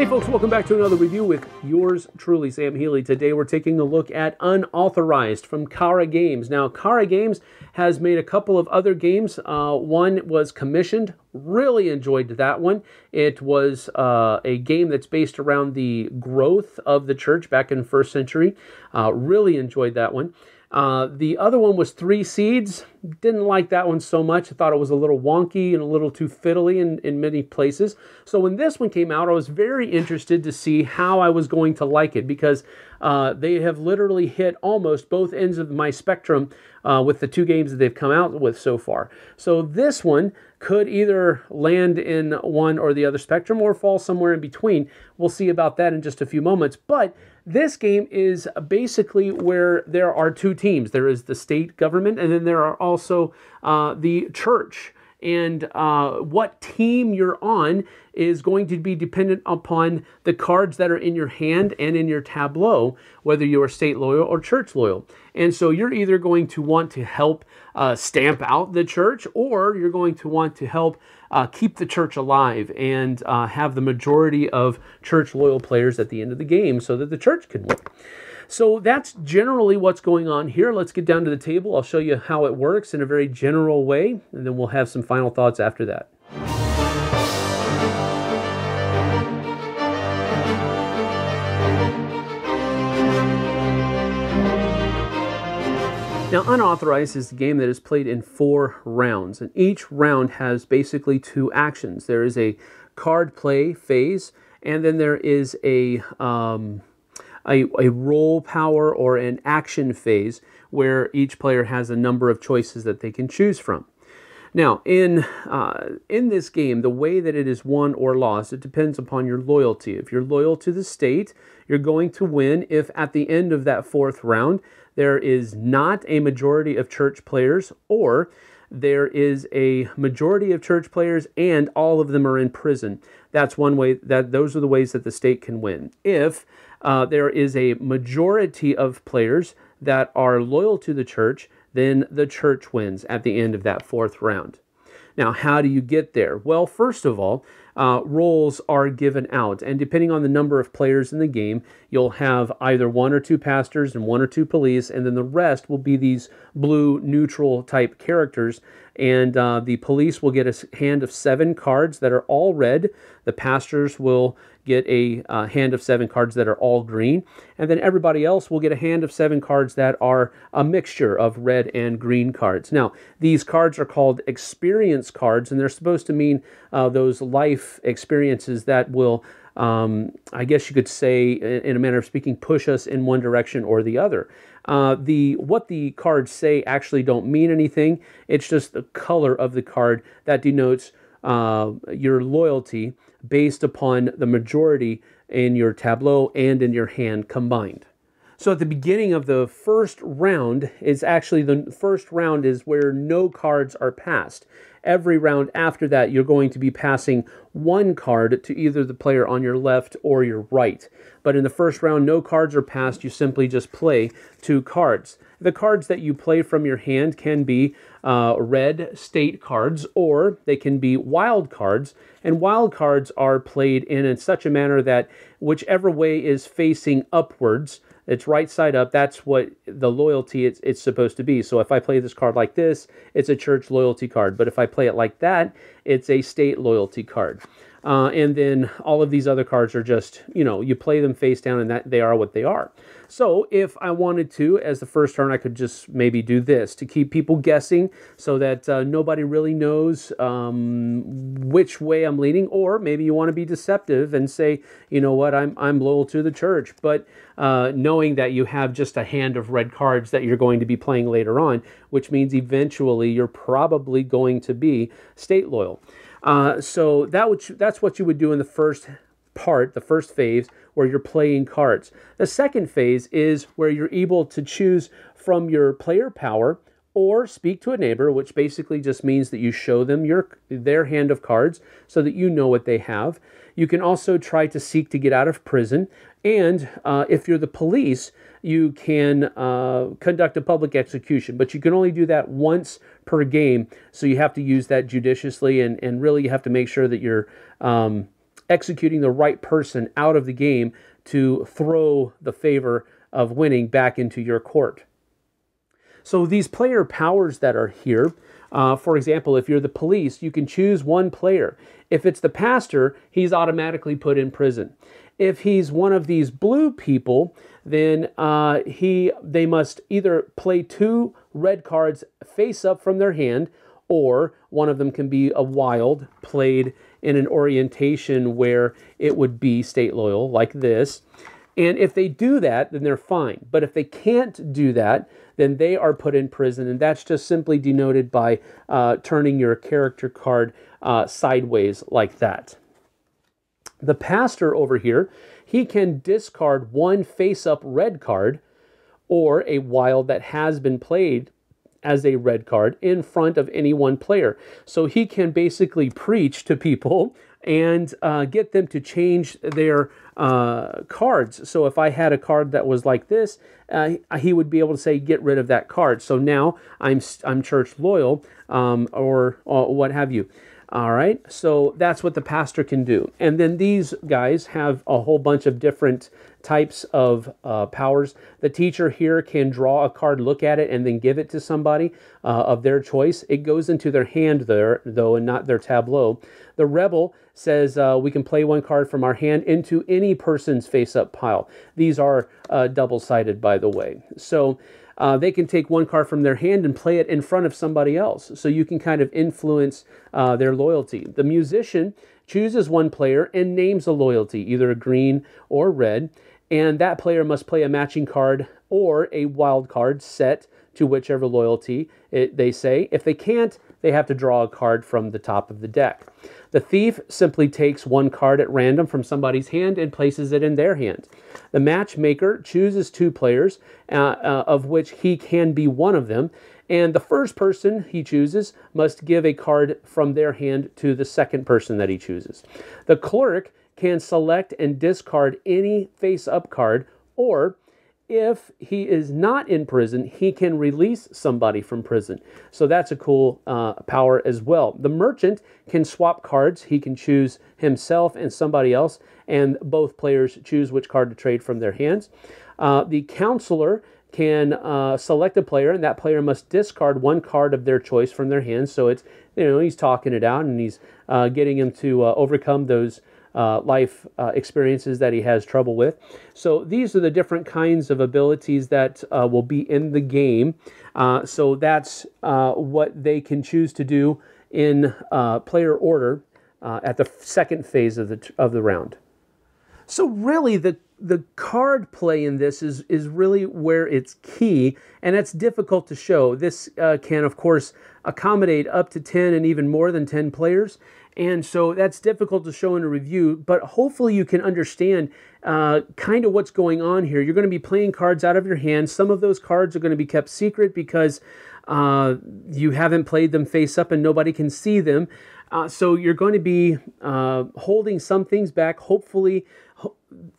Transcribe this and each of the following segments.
Folks, welcome back to another review with yours truly, Sam Healey. Today we're taking a look at Unauthorized from Chara Games. Now, Chara Games has made a couple of other games. One was commissioned. Really enjoyed that one. It was a game that's based around the growth of the church back in the first century. Really enjoyed that one. The other one was Three Seeds. Didn't like that one so much. I thought it was a little wonky and a little too fiddly in many places. So when this one came out, I was very interested to see how I was going to like it, because they have literally hit almost both ends of my spectrum with the two games that they've come out with so far. So this one could either land in one or the other spectrum or fall somewhere in between. We'll see about that in just a few moments. But this game is basically where there are two teams. There is the state government, and then there are also the church. And what team you're on is going to be dependent upon the cards that are in your hand and in your tableau, whether you are state loyal or church loyal. And so you're either going to want to help stamp out the church, or you're going to want to help keep the church alive and have the majority of church loyal players at the end of the game so that the church can win. So that's generally what's going on here. Let's get down to the table. I'll show you how it works in a very general way, and then we'll have some final thoughts after that. Now, Unauthorized is the game that is played in 4 rounds, and each round has basically 2 actions. There is a card play phase, and then there is a roll power or an action phase where each player has a number of choices that they can choose from. Now, in this game, the way that it is won or lost, it depends upon your loyalty. If you're loyal to the state, you're going to win if at the end of that 4th round, there is not a majority of church players, or there is a majority of church players and all of them are in prison. That's one way. Those are the ways that the state can win. If there is a majority of players that are loyal to the church, then the church wins at the end of that 4th round. Now, how do you get there? Well, first of all, rolls are given out, and depending on the number of players in the game, you'll have either 1 or 2 pastors and 1 or 2 police, and then the rest will be these blue neutral type characters. And the police will get a hand of 7 cards that are all red. The pastors will get a hand of 7 cards that are all green. And then everybody else will get a hand of 7 cards that are a mixture of red and green cards. Now, these cards are called experience cards, and they're supposed to mean those life experiences that will, I guess you could say, in a manner of speaking, push us in one direction or the other. What the cards say actually don't mean anything. It's just the color of the card that denotes your loyalty based upon the majority in your tableau and in your hand combined. So at the beginning of the first round is actually the first round is where no cards are passed. Every round after that, you're going to be passing 1 card to either the player on your left or your right. But in the first round, no cards are passed. You simply just play 2 cards. The cards that you play from your hand can be red state cards, or they can be wild cards. And wild cards are played in such a manner that whichever way is facing upwards, it's right side up, that's what the loyalty it's supposed to be. So if I play this card like this, it's a church loyalty card. But if I play it like that, it's a state loyalty card. And then all of these other cards are just, you play them face down, and that they are what they are. So if I wanted to, as the first turn, I could just maybe do this to keep people guessing so that nobody really knows which way I'm leaning. Or maybe you want to be deceptive and say, you know what, I'm loyal to the church. But knowing that you have just a hand of red cards that you're going to be playing later on, which means eventually you're probably going to be state loyal. So that's what you would do in the first part, the first phase, where you're playing cards. The second phase is where you're able to choose from your player power or speak to a neighbor, which basically just means that you show them their hand of cards so that you know what they have. You can also try to seek to get out of prison, and if you're the police, you can conduct a public execution, but you can only do that once per game, so you have to use that judiciously, and really you have to make sure that you're executing the right person out of the game to throw the favor of winning back into your court. So these player powers that are here, for example, if you're the police, you can choose one player. If it's the pastor, he's automatically put in prison. If he's one of these blue people, then they must either play 2 red cards face up from their hand, or one of them can be a wild, played in an orientation where it would be state loyal, like this. And if they do that, then they're fine. But if they can't do that, then they are put in prison, and that's just simply denoted by turning your character card sideways like that. The pastor over here, he can discard 1 face-up red card or a wild that has been played as a red card in front of any one player. So he can basically preach to people and get them to change their cards. So if I had a card that was like this, he would be able to say, get rid of that card. So now I'm church loyal, or what have you. All right, so that's what the pastor can do. And then these guys have a whole bunch of different types of powers. The teacher here can draw a card, look at it, and then give it to somebody of their choice. It goes into their hand there, though, and not their tableau. The rebel says we can play 1 card from our hand into any person's face-up pile. These are double-sided, by the way. So they can take 1 card from their hand and play it in front of somebody else. So you can kind of influence their loyalty. The musician chooses 1 player and names a loyalty, either a green or red, and that player must play a matching card or a wild card set to whichever loyalty they say. If they can't, they have to draw a card from the top of the deck. The thief simply takes 1 card at random from somebody's hand and places it in their hand. The matchmaker chooses 2 players, of which he can be one of them, and the first person he chooses must give a card from their hand to the second person that he chooses. The clerk can select and discard any face-up card, or if he is not in prison, he can release somebody from prison. So that's a cool power as well. The merchant can swap cards. He can choose himself and somebody else, and both players choose which card to trade from their hands. The counselor can select a player, and that player must discard 1 card of their choice from their hands. So it's, he's talking it out, and he's getting him to overcome those life experiences that he has trouble with. So these are the different kinds of abilities that will be in the game. So that's what they can choose to do in player order at the second phase of the round. So really, the card play in this is really where it's key, and it's difficult to show. This can, of course, accommodate up to 10 and even more than 10 players. And so that's difficult to show in a review, but hopefully you can understand kind of what's going on here. You're going to be playing cards out of your hand. Some of those cards are going to be kept secret because you haven't played them face up and nobody can see them. So you're going to be holding some things back, hopefully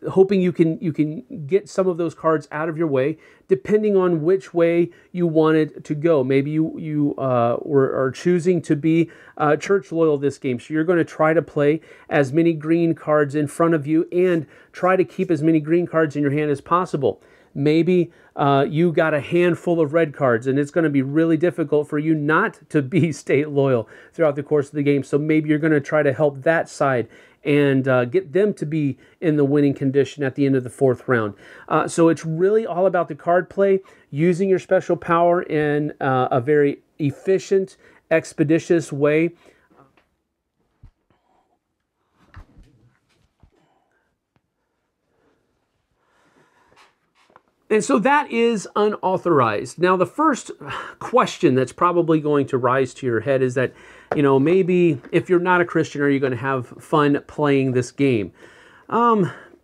hoping you can get some of those cards out of your way, depending on which way you wanted to go. Maybe you are choosing to be church loyal this game, so you're going to try to play as many green cards in front of you and try to keep as many green cards in your hand as possible. Maybe you got a handful of red cards, and it's going to be really difficult for you not to be state loyal throughout the course of the game. So maybe you're going to try to help that side and get them to be in the winning condition at the end of the 4th round. So it's really all about the card play, using your special power in a very efficient, expeditious way. And so that is unauthorized. Now, the first question that's probably going to rise to your head is that, maybe if you're not a Christian, are you going to have fun playing this game?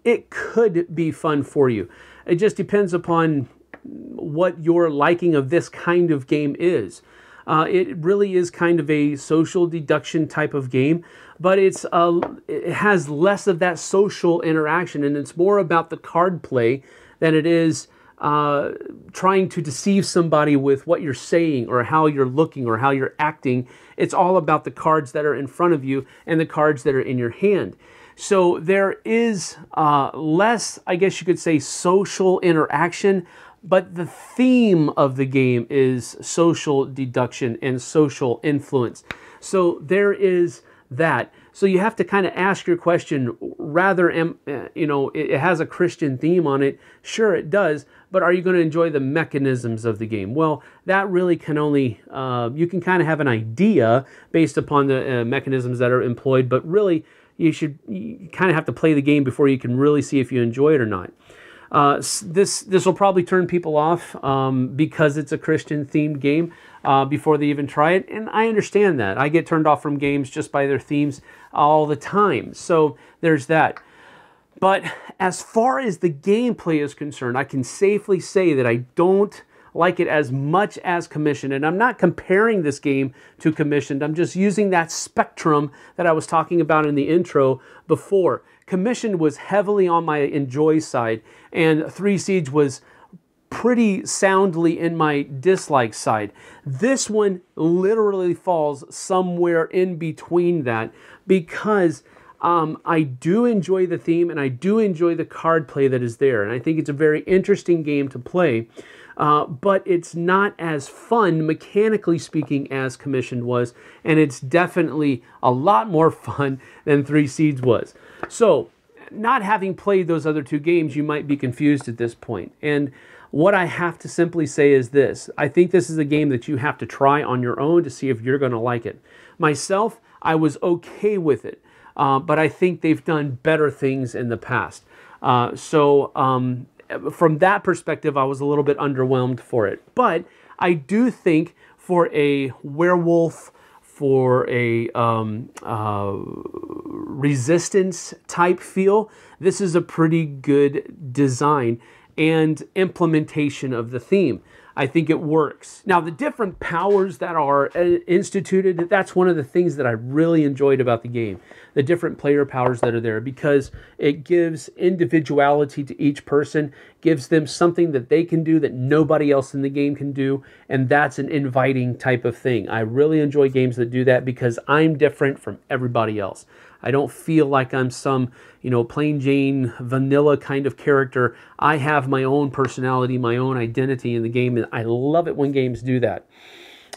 It could be fun for you. It just depends upon what your liking of this kind of game is. It really is kind of a social deduction type of game, but it has less of that social interaction, and it's more about the card play than it is trying to deceive somebody with what you're saying or how you're looking or how you're acting. It's all about the cards that are in front of you and the cards that are in your hand. So there is less, I guess you could say, social interaction, but the theme of the game is social deduction and social influence. So there is that. So you have to kind of ask your question, rather, it has a Christian theme on it. Sure, it does, but are you going to enjoy the mechanisms of the game? Well, that really can only, you can kind of have an idea based upon the mechanisms that are employed, but really you kind of have to play the game before you can really see if you enjoy it or not. This will probably turn people off because it's a Christian themed game before they even try it, and I understand that. I get turned off from games just by their themes all the time, so there's that. But as far as the gameplay is concerned, I can safely say that I don't like it as much as Commissioned, and I'm not comparing this game to Commissioned. I'm just using that spectrum that I was talking about in the intro before. Commissioned was heavily on my enjoy side, and Three Siege was pretty soundly in my dislike side. This one literally falls somewhere in between that, because I do enjoy the theme and I do enjoy the card play that is there, and I think it's a very interesting game to play. But it's not as fun, mechanically speaking, as Commissioned was, and it's definitely a lot more fun than Three Siege was. So, not having played those other two games, you might be confused at this point. And what I have to simply say is this: I think this is a game that you have to try on your own to see if you're going to like it. Myself, I was okay with it, but I think they've done better things in the past. From that perspective, I was a little bit underwhelmed for it. But I do think for a werewolf, for a resistance type feel, this is a pretty good design and implementation of the theme. I think it works. Now, the different powers that are instituted, that's one of the things that I really enjoyed about the game. The different player powers that are there, because it gives individuality to each person, gives them something that they can do that nobody else in the game can do, and that's an inviting type of thing. I really enjoy games that do that because I'm different from everybody else. I don't feel like I'm some, plain Jane, vanilla kind of character. I have my own personality, my own identity in the game, and I love it when games do that.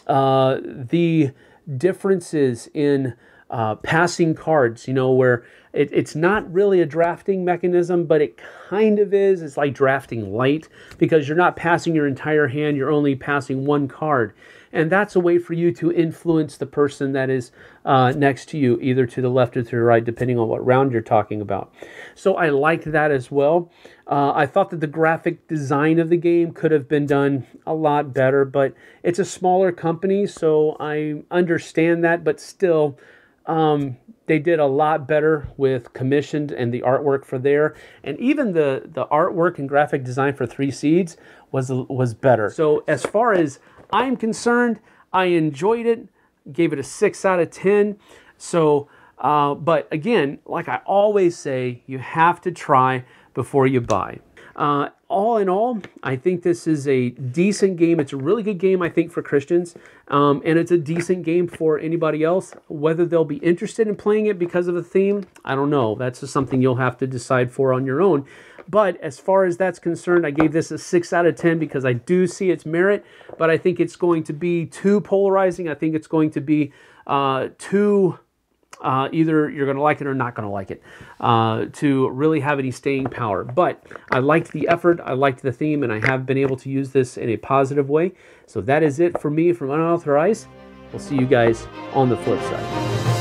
The differences in passing cards, where it's not really a drafting mechanism, but it kind of is. It's like drafting light, because you're not passing your entire hand, you're only passing one card. And that's a way for you to influence the person that is next to you, either to the left or to the right, depending on what round you're talking about. So I liked that as well. I thought that the graphic design of the game could have been done a lot better, but it's a smaller company, so I understand that, but still, they did a lot better with Commissioned and the artwork for there. And even the artwork and graphic design for Three Siege was better. So as far as I'm concerned, I enjoyed it, gave it a 6 out of 10. So, but again, like I always say, you have to try before you buy. All in all, I think this is a decent game. It's a really good game, I think, for Christians, and it's a decent game for anybody else. Whether they'll be interested in playing it because of the theme, I don't know. That's just something you'll have to decide for on your own. But as far as that's concerned, I gave this a 6 out of 10 because I do see its merit, but I think it's going to be too polarizing. I think it's going to be too... either you're going to like it or not going to like it, to really have any staying power. But I liked the effort, I liked the theme, and I have been able to use this in a positive way. So that is it for me from Unauthorized. We'll see you guys on the flip side.